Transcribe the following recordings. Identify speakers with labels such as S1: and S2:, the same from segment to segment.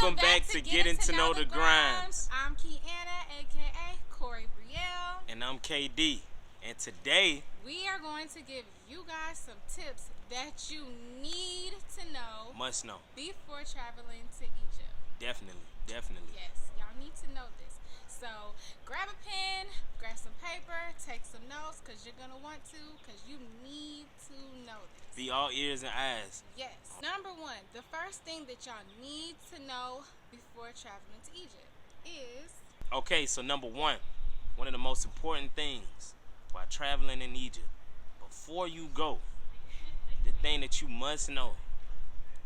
S1: Welcome back to Getting to Know the Grimes.
S2: I'm Kiana, aka Corey Brielle.
S1: And I'm KD. And today
S2: we are going to give you guys some tips that you need to know.
S1: Must know.
S2: Before traveling to Egypt.
S1: Definitely.
S2: Yes, y'all need to know this. So grab a pen, grab some paper, take some notes because you're going to want to, because you need to know this.
S1: Be all ears and eyes.
S2: Yes. Number one, the first thing that y'all need to know before traveling to Egypt is...
S1: Okay, so number one of the most important things while traveling in Egypt, before you go, the thing that you must know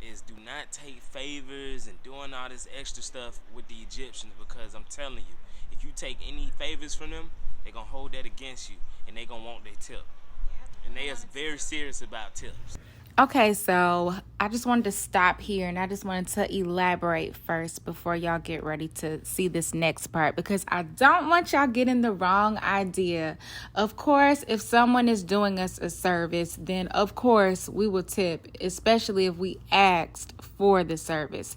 S1: is do not take favors and doing all this extra stuff with the Egyptians, because I'm telling you, if you take any favors from them, they're going to hold that against you and they're going to want their tip. And they are very serious about tips.
S3: Okay, so I just wanted to stop here and I just wanted to elaborate first before y'all get ready to see this next part, because I don't want y'all getting the wrong idea. Of course, if someone is doing us a service, then of course we will tip, especially if we asked for the service.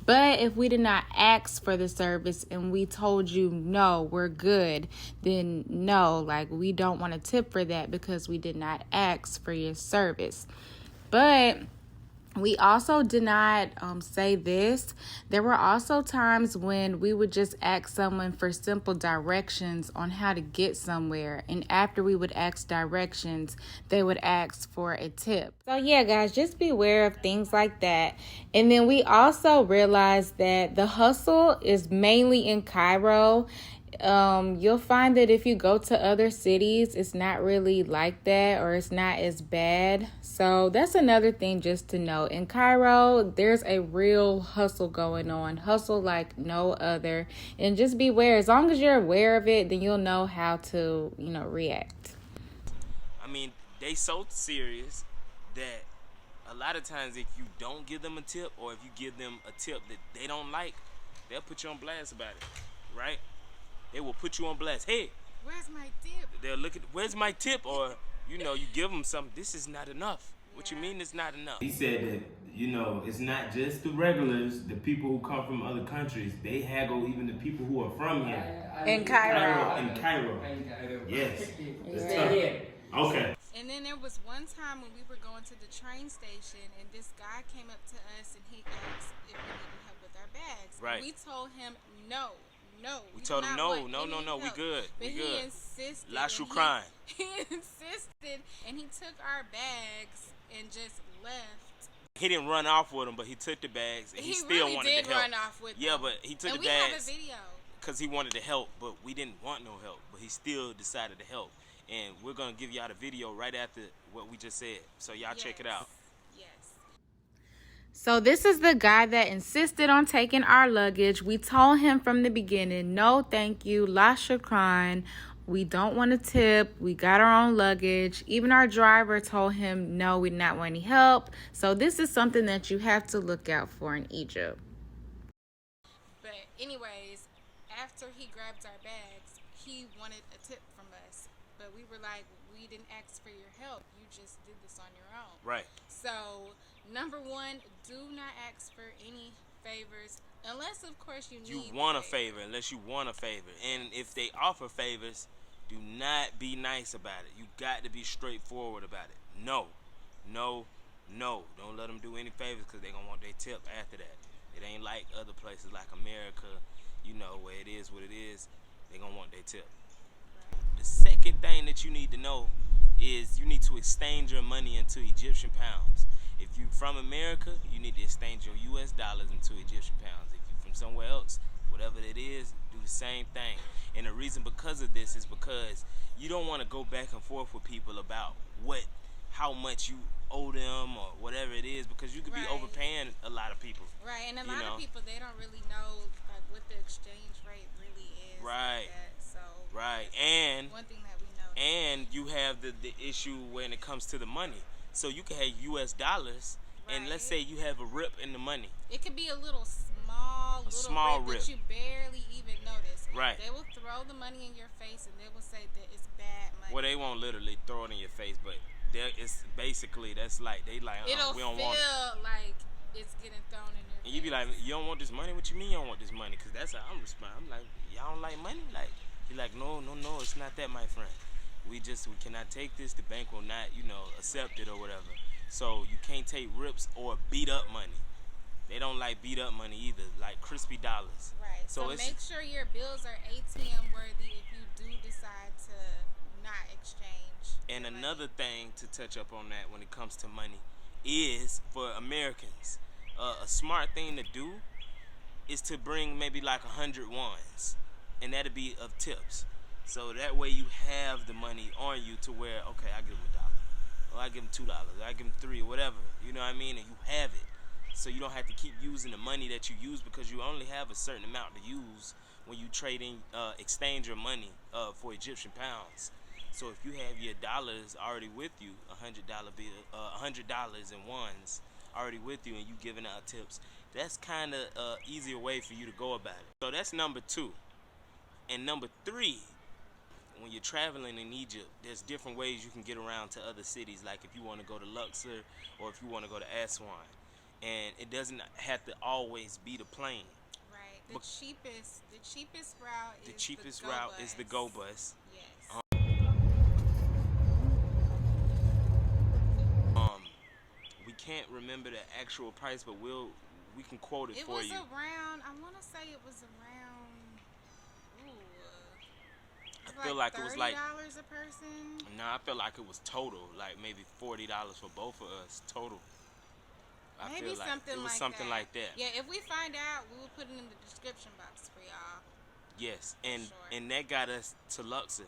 S3: But if we did not ask for the service and we told you, no, we're good, then no, like we don't want to tip for that because we did not ask for your service. But we also did not say this. There were also times when we would just ask someone for simple directions on how to get somewhere. And after we would ask directions, they would ask for a tip. So yeah, guys, just be aware of things like that. And then we also realized that the hustle is mainly in Cairo. You'll find that if you go to other cities, it's not really like that, or it's not as bad. So that's another thing just to know. In Cairo, there's a real hustle going on, hustle like no other. And just be aware. As long as you're aware of it, then you'll know how to, react.
S1: I mean, they so serious that a lot of times if you don't give them a tip, or if you give them a tip that they don't like, they'll put you on blast about it, right? They will put you on blast. Hey,
S2: where's my tip?
S1: They'll look at, where's my tip? Or, you give them something. This is not enough. What you mean it's not enough? He said that, it's not just the regulars, the people who come from other countries. They haggle even the people who are from here.
S3: In Cairo.
S1: In Cairo. Yes. It's tough. Okay.
S2: And then there was one time when we were going to the train station, and this guy came up to us and he asked if we needed help with our bags.
S1: Right.
S2: We told him no.
S1: We told him no, we good.
S2: But
S1: we good.
S2: He insisted.
S1: Crying.
S2: He insisted, and he took our bags and just left.
S1: He didn't run off with them, but he took the bags, and he still
S2: really
S1: wanted
S2: did
S1: to help.
S2: Run off with
S1: yeah,
S2: them.
S1: But he took
S2: and
S1: the bags.
S2: We have a video.
S1: Because he wanted to help, but we didn't want no help. But he still decided to help. And we're going to give y'all the video right after what we just said. So y'all check it out.
S3: So this is the guy that insisted on taking our luggage. We told him from the beginning, no, thank you, la shukran. We don't want to tip. We got our own luggage. Even our driver told him, no, we do not want any help. So this is something that you have to look out for in Egypt.
S2: But anyways, after he grabbed our bags, he wanted a tip from us. But we were like, we didn't ask for your help. You just did this on your own.
S1: Right.
S2: So, number one, do not ask for any favors unless, of course, you need.
S1: You want a favor, unless you want a favor. And if they offer favors, do not be nice about it. You got to be straightforward about it. No. Don't let them do any favors, because they're going to want their tip after that. It ain't like other places like America, where it is what it is. They're going to want their tip. The second thing that you need to know is you need to exchange your money into Egyptian pounds. If you're from America, you need to exchange your US dollars into Egyptian pounds. If you're from somewhere else, whatever it is, do the same thing. And the reason because of this is because you don't want to go back and forth with people about how much you owe them or whatever it is, because you could be overpaying a lot of people.
S2: Right, and a lot of people, they don't really know what the exchange rate really is.
S1: Right.
S2: Right,
S1: and
S2: one thing that we know.
S1: And you have the issue when it comes to the money. So you can have US dollars, and let's say you have a rip in the money.
S2: It could be a little small rip that you barely even notice.
S1: Right.
S2: They will throw the money in your face, and they will say that it's bad money.
S1: Well, they won't literally throw it in your face, but it's basically that's like we don't want it.
S2: It'll feel like it's getting thrown in your
S1: And you be like, you don't want this money? What you mean you don't want this money? Because that's how I'm responding. I'm like, y'all don't like money? Like, he like, no, it's not that, my friend. We cannot take this. The bank will not, accept it or whatever. So you can't take rips or beat up money. They don't like beat up money either, like crispy dollars.
S2: Right. So make sure your bills are ATM worthy if you do decide to not exchange.
S1: And another thing to touch up on that when it comes to money is for Americans, a smart thing to do is to bring maybe like 100 ones, and that'll be of tips. So that way you have the money on you to where, okay, I give them $1, or I give them $2, or I give them $3, or whatever. You know what I mean? And you have it. So you don't have to keep using the money that you use, because you only have a certain amount to use when you exchange your money for Egyptian pounds. So if you have your dollars already with you, $100 in ones already with you, and you giving out tips, that's kind of an easier way for you to go about it. So that's number 2. And number 3, when you're traveling in Egypt, there's different ways you can get around to other cities. Like if you want to go to Luxor, or if you want to go to Aswan. And it doesn't have to always be the plane.
S2: Right. The cheapest route
S1: is the Go Bus.
S2: Yes.
S1: We can't remember the actual price, but we can quote it for you.
S2: It was around, I want to say it was around,
S1: I feel like it was like
S2: $30 a person.
S1: Nah, I feel like it was total, like maybe $40 for both of us total.
S2: Maybe something
S1: it was
S2: like
S1: something
S2: that.
S1: like that.
S2: Yeah, if we find out, we will put it in the description box for y'all.
S1: Yes, and that got us to Luxor,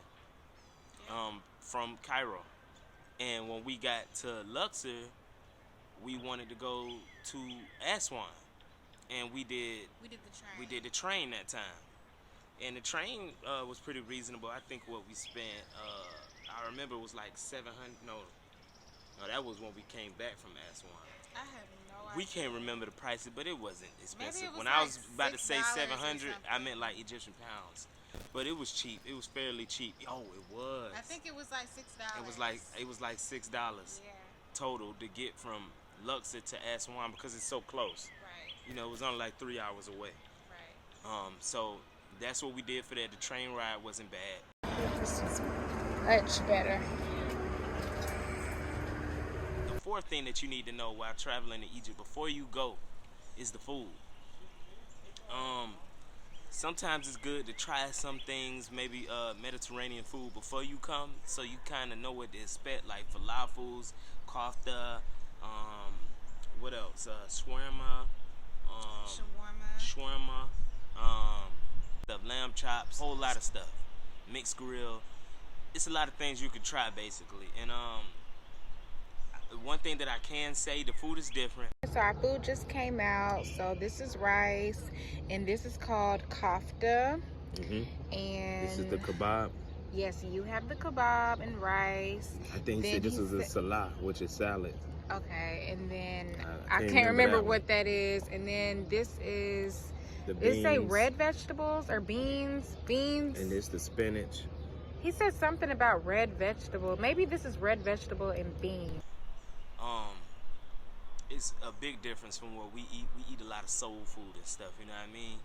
S1: from Cairo. And when we got to Luxor, we wanted to go to Aswan, and we did
S2: the train.
S1: We did the train that time, and the train was pretty reasonable. I think what we spent, I remember it was like $700. No, that was when we came back from Aswan.
S2: I have no idea.
S1: We can't remember the prices, but it wasn't expensive.
S2: Maybe it was
S1: when
S2: like
S1: I was about to say
S2: $6 or
S1: 700, I
S2: something.
S1: meant like Egyptian pounds. But it was cheap. It was fairly cheap. Oh, it was.
S2: I think it was like $6.
S1: It was like $6
S2: Yeah.
S1: total to get from Luxor to Aswan, because it's so close.
S2: Right.
S1: It was only like 3 hours away.
S2: Right.
S1: So that's what we did for that. The train ride wasn't bad.
S3: This is much better.
S1: The fourth thing that you need to know while traveling to Egypt before you go is the food. Sometimes it's good to try some things, maybe Mediterranean food before you come, so you kind of know what to expect, like falafels, kofta, what else? Shawarma, the lamb chops, whole lot of stuff, mixed grill. It's a lot of things you could try basically, and one thing that I can say, the food is different.
S3: So our food just came out. So this is rice, and this is called kofta. And
S1: this is the kebab.
S3: Yes, you have the kebab and rice.
S1: I think he said this is a salah, which is salad.
S3: Okay, and then I can't remember what that is. And then this is, did it say red vegetables or beans? Beans.
S1: And it's the spinach.
S3: He said something about red vegetable. Maybe this is red vegetable and beans.
S1: It's a big difference from what we eat. We eat a lot of soul food and stuff, you know what I mean?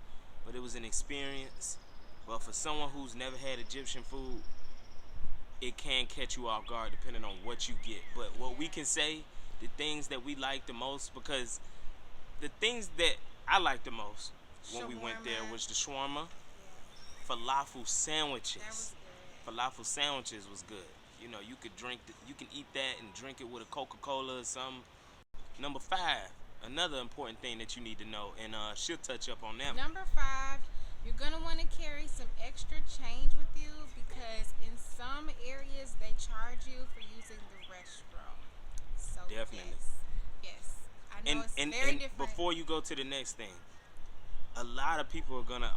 S1: But it was an experience. But for someone who's never had Egyptian food, it can catch you off guard depending on what you get. But what we can say, the things that we like the most, because the things that I liked the most when we went there was the shawarma, falafel sandwiches. Falafel sandwiches was good. You could you can eat that and drink it with a Coca-Cola or something. Number 5, another important thing that you need to know, and she'll touch up on that.
S2: Number 5, you're gonna want to carry some extra change with you, because in some areas they charge you for using the restroom. So
S1: definitely.
S2: Yes. I know it's very different.
S1: Before you go to the next thing, a lot of people are gonna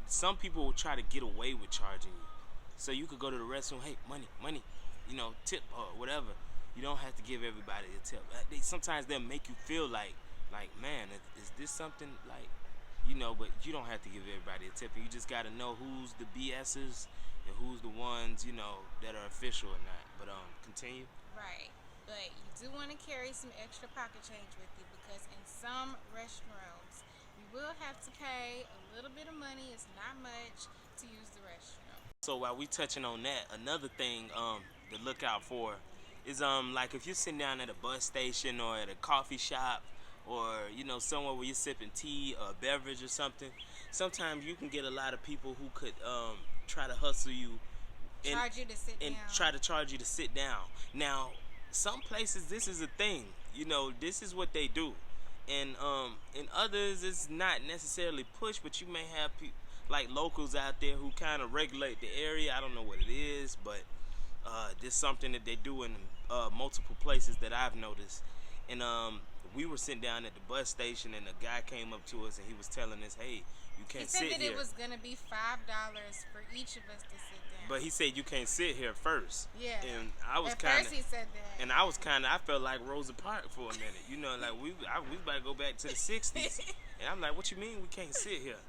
S1: some people will try to get away with charging you. So you could go to the restroom, hey, money, tip or whatever. You don't have to give everybody a tip. Sometimes they'll make you feel like, man, is this something like, but you don't have to give everybody a tip. You just got to know who's the BSers and who's the ones, that are official or not. But continue.
S2: Right. But you do want to carry some extra pocket change with you, because in some restrooms you will have to pay a little bit of money. It's not much to use the restroom.
S1: So while we touching on that, another thing to look out for is like if you're sitting down at a bus station or at a coffee shop, or somewhere where you're sipping tea or a beverage or something. Sometimes you can get a lot of people who could try to hustle you and
S2: Charge you to sit down.
S1: try to charge you to sit down. Now, some places this is a thing. This is what they do, and in others it's not necessarily pushed, but you may have like locals out there who kind of regulate the area. I don't know what it is, but this is something that they do in multiple places that I've noticed. And we were sitting down at the bus station, and a guy came up to us and he was telling us, "Hey, you can't sit here."
S2: He said that it was gonna be $5 for each of us to sit down.
S1: But he said you can't sit here first.
S2: Yeah.
S1: And I was
S2: At
S1: kind
S2: first
S1: of.
S2: he said that.
S1: And I felt like Rosa Parks for a minute. Like we about to go back to the '60s. And I'm like, "What you mean we can't sit here?"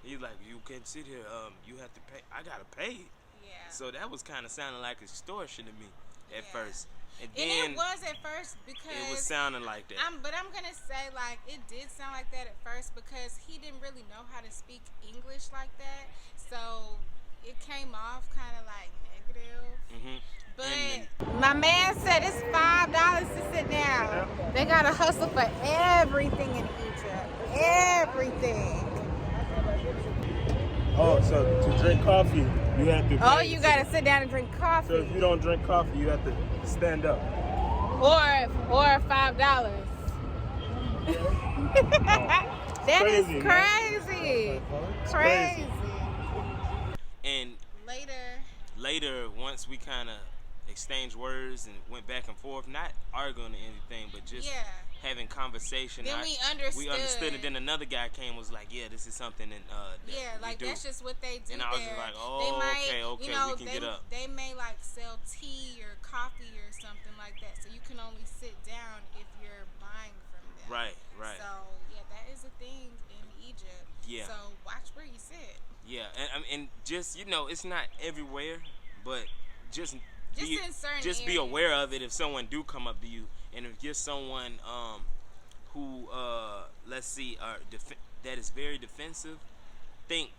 S1: He's like, "You can't sit here. You have to pay. I gotta pay."
S2: Yeah.
S1: So that was kind of sounding like extortion to me at
S2: Yeah.
S1: first. And
S2: And
S1: then
S2: it was at first, because
S1: it was sounding like that.
S2: But I'm gonna say, like, it did sound like that at first because he didn't really know how to speak English like that, so it came off kind of like negative. But my man said it's $5 to sit down. They gotta hustle for everything in Egypt. Everything.
S4: Oh, so to drink coffee, you have to.
S2: Oh, you gotta sit down and drink coffee.
S4: So if you don't drink coffee, you have to stand up.
S2: Or $5. That is
S4: Crazy,
S2: crazy. Crazy.
S1: And later, once we kind of exchanged words and went back and forth, not arguing or anything, but just
S2: Yeah.
S1: having conversation.
S2: Then we understood.
S1: We understood it. Then another guy came, was like, "Yeah, this is something that
S2: Yeah,
S1: we
S2: like
S1: do."
S2: that's just what they do.
S1: And I was just
S2: there.
S1: like, "Oh,
S2: They might,
S1: okay, we can get up."
S2: They may like sell tea or coffee or something like that, so you can only sit down if you're buying from them.
S1: Right.
S2: So yeah, that is a thing in Egypt.
S1: Yeah.
S2: So watch where you sit.
S1: Yeah, and just it's not everywhere, but just
S2: in certain
S1: just be
S2: areas.
S1: aware of it if someone do come up to you, and if you're someone who let's see that is very defensive, think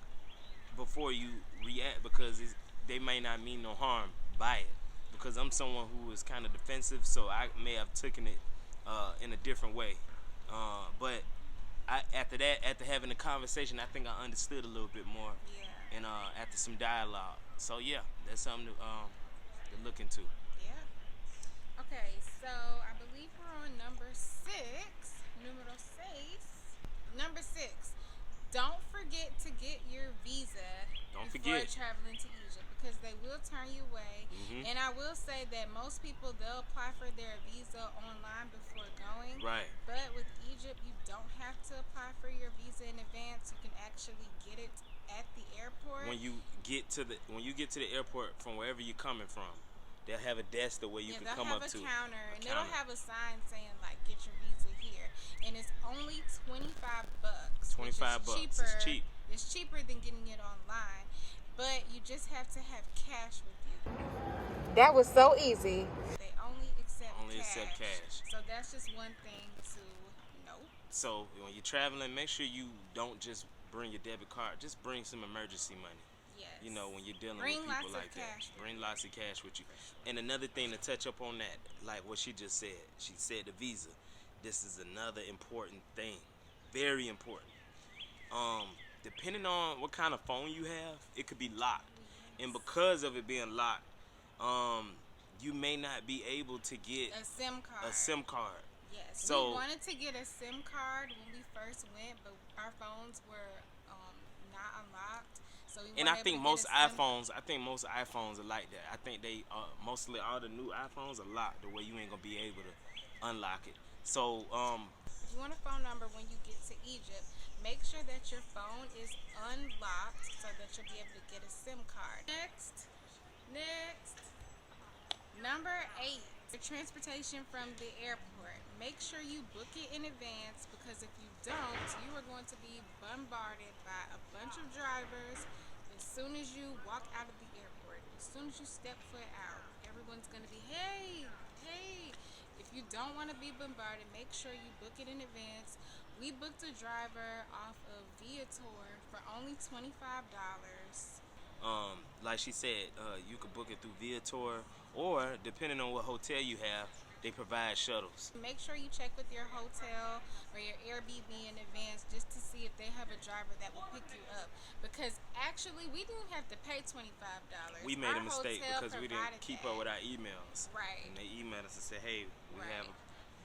S1: before you react, because they may not mean no harm by it. Because I'm someone who is kind of defensive, so I may have taken it in a different way, but after having a conversation, I think I understood a little bit more.
S2: Yeah.
S1: And after some dialogue, so yeah, that's something to look into.
S2: Yeah. Okay, so I believe we're on number 6. Numero 6. Number 6. Don't forget to get your visa before traveling to Egypt, because they will turn you away. And I will say that most people, they'll apply for their visa online before going.
S1: Right.
S2: But with Egypt, you don't have to apply for your visa in advance. You can actually get it at the airport.
S1: When you get to the airport from wherever you're coming from, they'll have a desk where you can come up to.
S2: They'll have a counter, and they'll have a sign saying like, "Get your visa here," and it's only $25.
S1: $25.
S2: Cheaper.
S1: It's cheap.
S2: It's cheaper than getting it online, but you just have to have cash with you. That was so easy. They only accept cash. So that's just one thing to note.
S1: So when you're traveling, make sure you don't just bring your debit card. Just bring some emergency money.
S2: Yes.
S1: When you're dealing
S2: Bring
S1: with
S2: lots
S1: people
S2: of
S1: like
S2: cash
S1: that. Bring lots of cash with you. And another thing to touch up on that, like what she just said. She said the visa. This is another important thing. Very important. Depending on what kind of phone you have, it could be locked. And because of it being locked, you may not be able to get
S2: a SIM card. Yes.
S1: So
S2: we wanted to get a SIM card when we first went, but our phones were not unlocked. So
S1: I think most iPhones are like that. I think they mostly all the new iPhones are locked the way you ain't gonna be able to unlock it. So
S2: if you want a phone number when you get to Egypt, make sure that your phone is unlocked so that you'll be able to get a SIM card. Next, number 8. Your transportation from the airport. Make sure you book it in advance, because if you don't, you are going to be bombarded by a bunch of drivers as soon as you walk out of the airport. As soon as you step foot out, everyone's going to be, hey, If you don't want to be bombarded, make sure you book it in advance. We booked a driver off of Viator for only $25.
S1: Like she said, you could book it through Viator, or depending on what hotel you have, they provide shuttles.
S2: Make sure you check with your hotel or your Airbnb in advance just to see if they have a driver that will pick you up. Because actually, we didn't have to pay $25.
S1: We made a mistake
S2: hotel
S1: because we didn't
S2: provided
S1: keep
S2: that.
S1: up with our emails.
S2: Right.
S1: And they emailed us and said, hey, we
S2: Right.
S1: have a...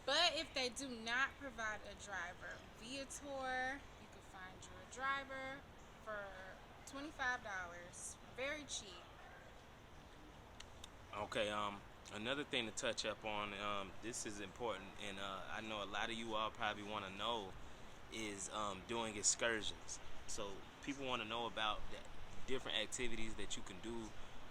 S2: But if they do not provide a driver, Viator, you can find you a driver for $25. Very cheap.
S1: Okay, another thing to touch up on, this is important, and I know a lot of you all probably want to know, is doing excursions. So people want to know about the different activities that you can do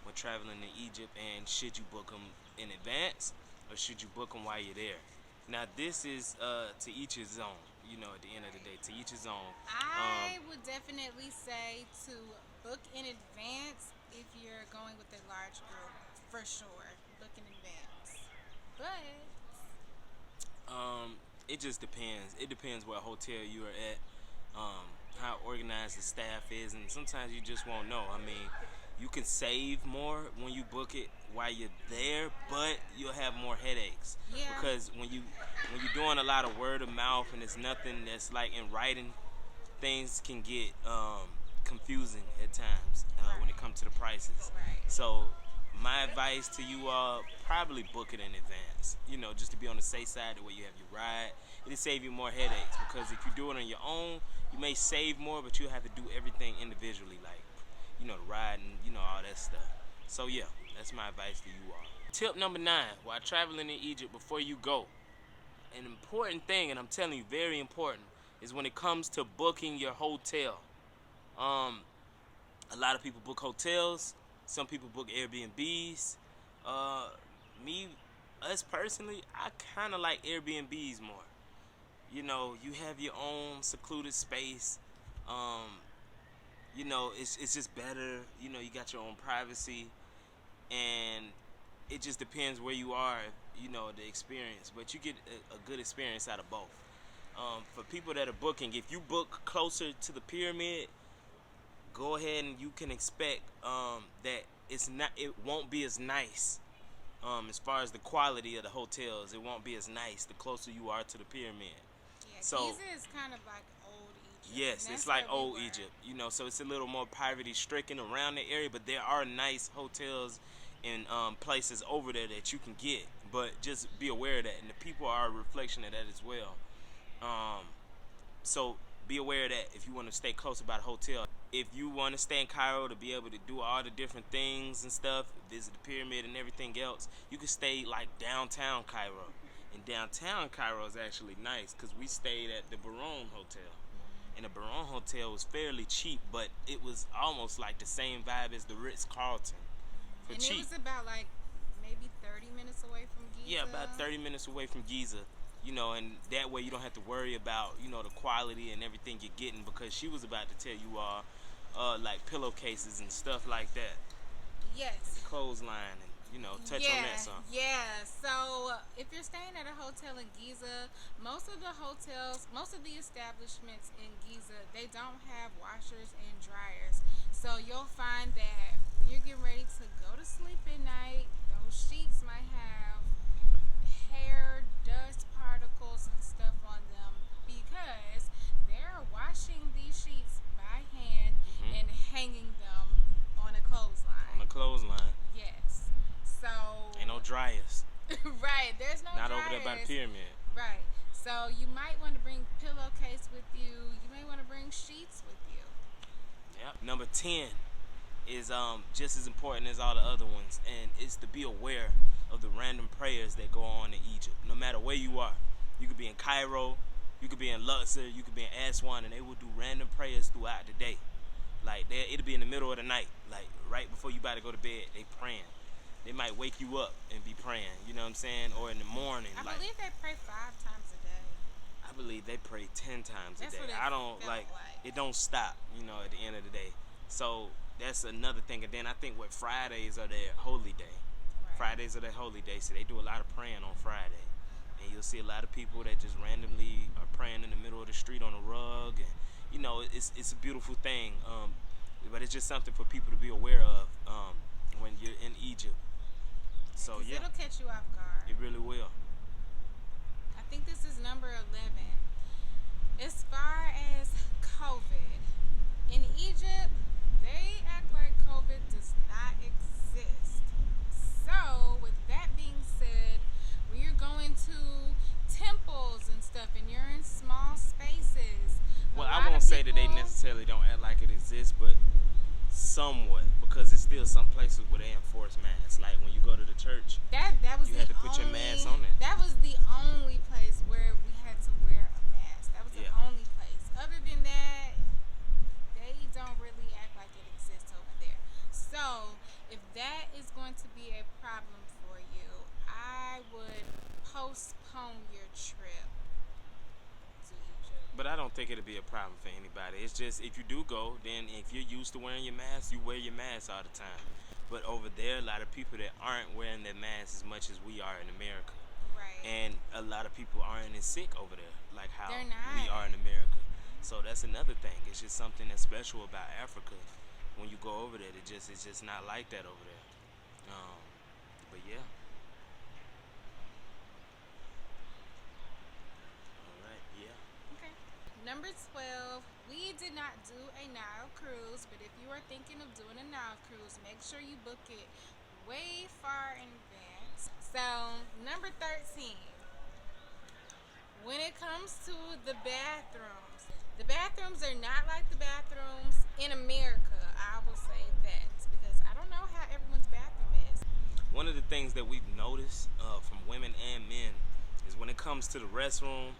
S1: when traveling to Egypt, and should you book them in advance or should you book them while you're there? Now this is to each his own, you know, at the end of the day, to each his own.
S2: I would definitely say to book in advance if you're going with a large group, for sure. Book in advance. But
S1: it just depends. It depends what hotel you are at, how organized the staff is, and sometimes you just won't know. I mean, you can save more when you book it while you're there, but you'll have more headaches.
S2: Yeah.
S1: Because when you're doing a lot of word of mouth and it's nothing that's like in writing, things can get confusing at times when it comes to the prices.
S2: Right.
S1: So my advice to you all, probably book it in advance, you know, just to be on the safe side, the way you have your ride. It'll save you more headaches, because if you do it on your own, you may save more, but you have to do everything individually, like, you know, the ride and, you know, all that stuff. So yeah, that's my advice to you all. Tip number 9, while traveling in Egypt, before you go, an important thing, and I'm telling you, very important, is when it comes to booking your hotel. A lot of people book hotels. Some people book Airbnbs. Us personally, I kind of like Airbnbs more. You know, you have your own secluded space. You know, it's just better. You know, you got your own privacy, and it just depends where you are. You know, the experience, but you get a good experience out of both. For people that are booking, if you book closer to the pyramid, go ahead and you can expect that it won't be as nice as far as the quality of the hotels. It won't be as nice the closer you are to the pyramid.
S2: Yeah,
S1: So
S2: Giza is kind of like old Egypt.
S1: yes,
S2: and
S1: it's
S2: that's
S1: like
S2: where we
S1: old
S2: were.
S1: Egypt, you know, so it's a little more poverty stricken around the area, but there are nice hotels and places over there that you can get, but just be aware of that, and the people are a reflection of that as well. So be aware of that if you want to stay close about a hotel. If you want to stay in Cairo to be able to do all the different things and stuff, visit the pyramid and everything else, you can stay like downtown Cairo. And downtown Cairo is actually nice, because we stayed at the Baron Hotel. And the Baron Hotel was fairly cheap, but it was almost like the same vibe as the Ritz-Carlton for
S2: And
S1: cheap.
S2: it was about like maybe 30 minutes away from Giza.
S1: Yeah, about 30 minutes away from Giza. You know, and that way you don't have to worry about, you know, the quality and everything you're getting, because she was about to tell you all, like pillowcases and stuff like that.
S2: Yes.
S1: Clothesline, and, you know, touch on that some.
S2: Yeah. So if you're staying at a hotel in Giza, most of the establishments in Giza, they don't have washers and dryers. So you'll find that when you're getting ready to go to sleep at night, those sheets might have hair, dust particles and stuff on them, because they're washing these sheets by hand and hanging them on a clothesline.
S1: On the clothesline.
S2: Yes. So
S1: Ain't no dryers.
S2: right, there's no
S1: Not
S2: dryers.
S1: over there by the pyramid.
S2: Right. So you might want to bring pillowcase with you. You may want to bring sheets with you.
S1: Yep. Number 10 is just as important as all the other ones, and it's to be aware of the random prayers that go on in Egypt. No matter where you are, you could be in Cairo, you could be in Luxor, you could be in Aswan, and they will do random prayers throughout the day. Like it'll be in the middle of the night, like right before you about to go to bed, they praying. They might wake you up and be praying, you know what I'm saying, or in the morning.
S2: I believe they pray 5 times a day.
S1: I believe they pray 10 times
S2: That's
S1: a day.
S2: what it
S1: I don't
S2: felt
S1: like
S2: like.
S1: it. Don't stop, you know, at the end of the day. So that's another thing. And then I think what Fridays are their holy day.
S2: Right.
S1: Fridays are their holy day, so they do a lot of praying on Friday. and you'll see a lot of people that just randomly are praying in the middle of the street on a rug, and you know, it's a beautiful thing. But it's just something for people to be aware of when you're in Egypt. So yeah,
S2: it'll catch you off guard.
S1: it really will.
S2: I think this is number 11. As far as COVID, in Egypt, they act like COVID does not exist. So, with that being said, when you're going to temples and stuff and you're in small spaces,
S1: Well, I won't say that they necessarily don't act like it exists, but somewhat, because it's still some places where they enforce masks. Like when you go to the church,
S2: that was
S1: you
S2: the
S1: had to put your
S2: only-
S1: mask on it.
S2: That was the only place where we had to wear a mask. That was the
S1: Yeah.
S2: only place. Other than that, they don't really act like it exists over there. So, if that is going to be a problem for you, I would postpone your trip to Egypt.
S1: But I don't think it'll be a problem for anybody. It's just if you do go, then if you're used to wearing your mask, you wear your mask all the time. But over there, a lot of people that aren't wearing their masks as much as we are in America.
S2: Right.
S1: And a lot of people aren't as sick over there, like how
S2: They're
S1: we
S2: not.
S1: are in America. So that's another thing. It's just something that's special about Africa. When you go over there, it's just not like that over there. But yeah. All right. Yeah.
S2: Okay. Number 12, we did not do a Nile Cruise, but if you are thinking of doing a Nile Cruise, make sure you book it way far in advance. So, number 13, when it comes to the bathrooms are not like the bathrooms in America. I will say that because I don't know how everyone's bathroom is.
S1: One of the things that we've noticed from women and men is when it comes to the restroom,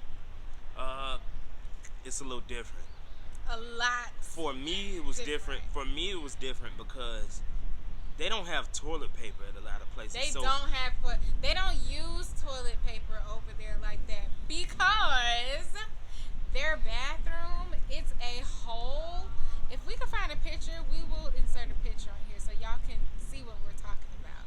S1: it's a little different.
S2: A lot.
S1: For me, it was different. For me, it was different because they don't have toilet paper at a lot of places.
S2: They don't use toilet paper over there like that because their bathroom, it's a hole. If we can find a picture, we will insert a picture on here so y'all can see what we're talking about.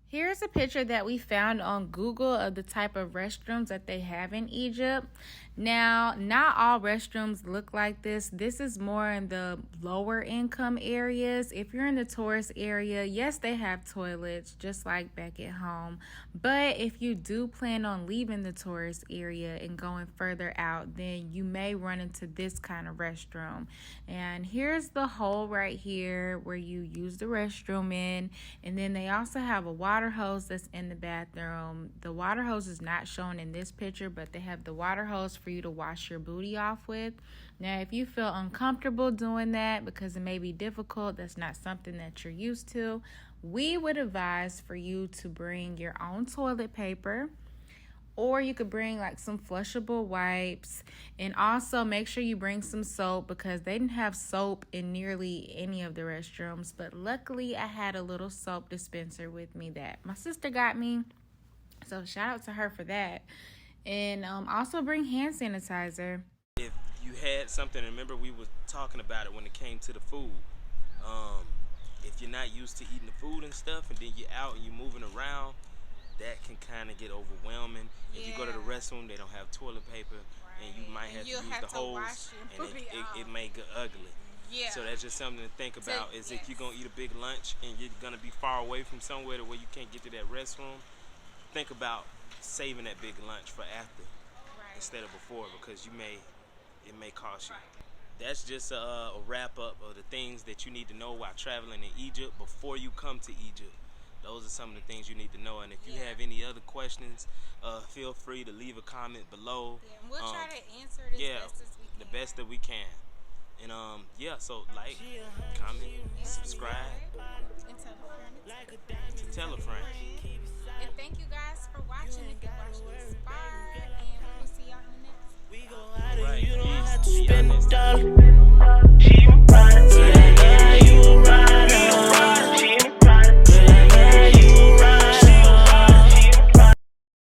S3: Here's a picture that we found on Google of the type of restrooms that they have in Egypt. Now, not all restrooms look like this. This is more in the lower income areas. If you're in the tourist area, yes, they have toilets just like back at home. But if you do plan on leaving the tourist area and going further out, then you may run into this kind of restroom. And here's the hole right here where you use the restroom in. And then they also have a water hose that's in the bathroom. The water hose is not shown in this picture, but they have the water hose for you to wash your booty off with. Now, if you feel uncomfortable doing that because it may be difficult, that's not something that you're used to, we would advise for you to bring your own toilet paper, or you could bring like some flushable wipes, and also make sure you bring some soap because they didn't have soap in nearly any of the restrooms. But luckily I had a little soap dispenser with me that my sister got me, so shout out to her for that. And also bring hand sanitizer.
S1: If you had something, remember we were talking about it when it came to the food. If you're not used to eating the food and stuff, and then you're out and you're moving around, that can kind of get overwhelming. If you go to the restroom, they don't have toilet paper, and you might have to use the hose, and it may get ugly.
S2: Yeah.
S1: So that's just something to think about. Is if you're gonna eat a big lunch and you're gonna be far away from somewhere to where you can't get to that restroom, think about saving that big lunch for after instead of before, because it may cost you. That's just a wrap up of the things that you need to know while traveling in Egypt before you come to Egypt. Those are some of the things you need to know. And if you have any other questions, feel free to leave a comment below.
S2: Yeah, and we'll try to answer it as best as we can.
S1: The best that we can. And so like, comment, subscribe,
S2: and
S1: tell a friend.
S2: And thank you guys for watching. If you watched this far,